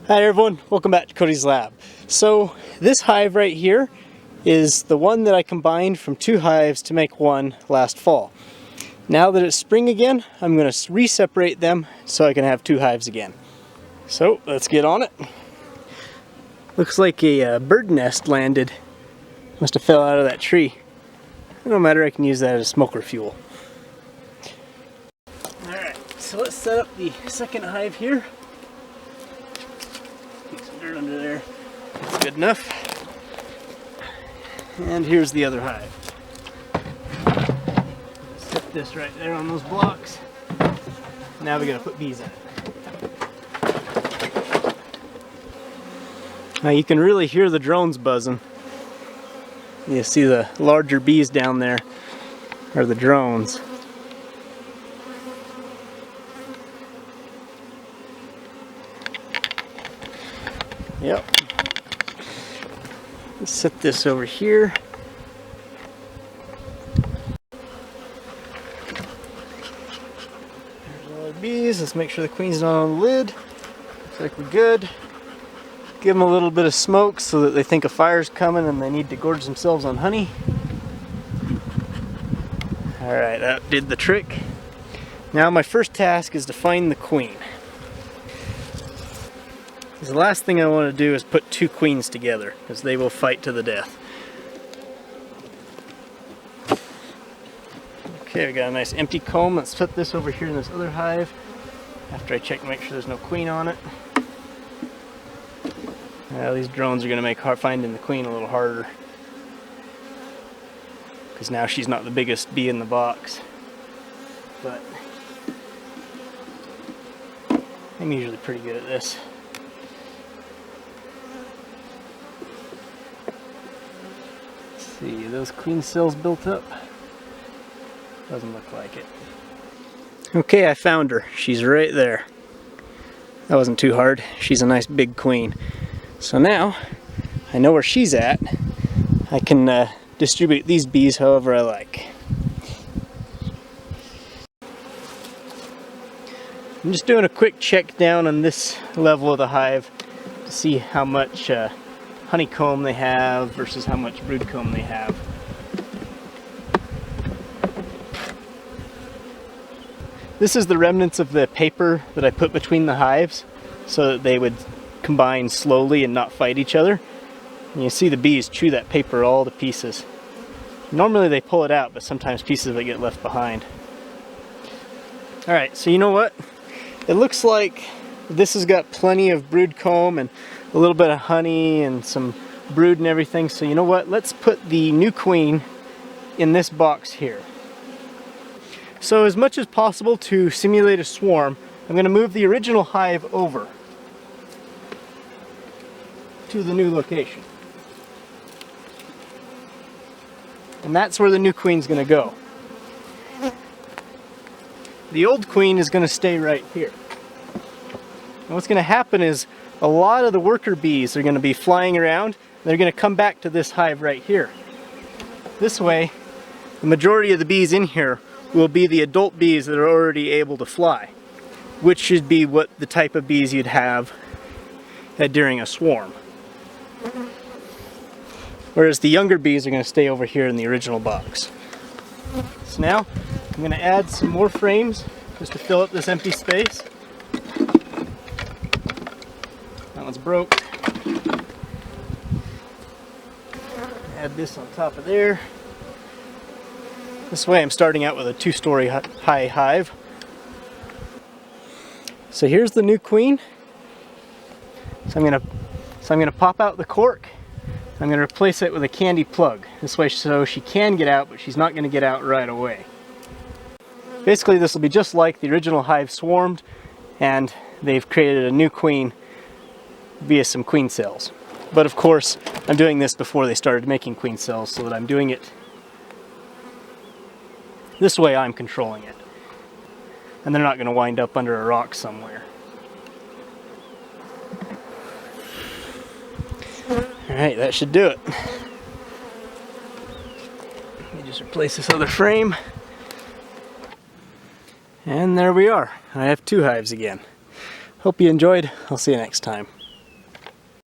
Hi everyone, welcome back to Cody's Lab. So this hive right here is the one that I combined from 2 hives to make one last fall. Now that it's spring again, I'm going to re-separate them so I can have 2 hives again. So let's get on it. Looks like a bird nest landed. Must have fell out of that tree. No matter, I can use that as smoker fuel. Alright, so let's set up the second hive here. Get some dirt under there. That's good enough. And here's the other hive. Set this right there on those blocks. Now we gotta put bees in it. Now you can really hear the drones buzzing. You see the larger bees down there are the drones. Yep. Let's set this over here. There's all the bees. Let's make sure the queen's not on the lid. Looks like we're good. Give them a little bit of smoke so that they think a fire's coming and they need to gorge themselves on honey. Alright, that did the trick. Now my first task is to find the queen. The last thing I want to do is put 2 queens together, because they will fight to the death. Okay, we got a nice empty comb. Let's put this over here in this other hive after I check and make sure there's no queen on it. These drones are going to make finding the queen a little harder, because now she's not the biggest bee in the box. But I'm usually pretty good at this. See, are those queen cells built up? Doesn't look like it. Okay, I found her. She's right there. That wasn't too hard. She's a nice big queen. So now, I know where she's at. I can distribute these bees however I like. I'm just doing a quick check down on this level of the hive to see how much honeycomb they have versus how much brood comb they have. This is the remnants of the paper that I put between the hives so that they would combine slowly and not fight each other. And you see the bees chew that paper all to pieces. Normally they pull it out, but sometimes pieces of it get left behind. Alright, so you know what? It looks like this has got plenty of brood comb and a little bit of honey and some brood and everything. So you know what? Let's put the new queen in this box here. So as much as possible to simulate a swarm, I'm going to move the original hive over to the new location. And that's where the new queen's going to go. The old queen is going to stay right here. And what's going to happen is a lot of the worker bees are going to be flying around. They're going to come back to this hive right here. This way, the majority of the bees in here will be the adult bees that are already able to fly, which should be what the type of bees you'd have during a swarm. Whereas the younger bees are going to stay over here in the original box. So now I'm going to add some more frames just to fill up this empty space. That one's broke. Add this on top of there. This way I'm starting out with a 2-story high hive. So here's the new queen. So I'm gonna pop out the cork. I'm gonna replace it with a candy plug. This way so she can get out, but she's not gonna get out right away. Basically this will be just like the original hive swarmed, and they've created a new queen via some queen cells. But of course, I'm doing this before they started making queen cells, so that I'm doing it this way. I'm controlling it. And they're not going to wind up under a rock somewhere. Alright, that should do it. Let me just replace this other frame. And there we are. I have 2 hives again. Hope you enjoyed. I'll see you next time.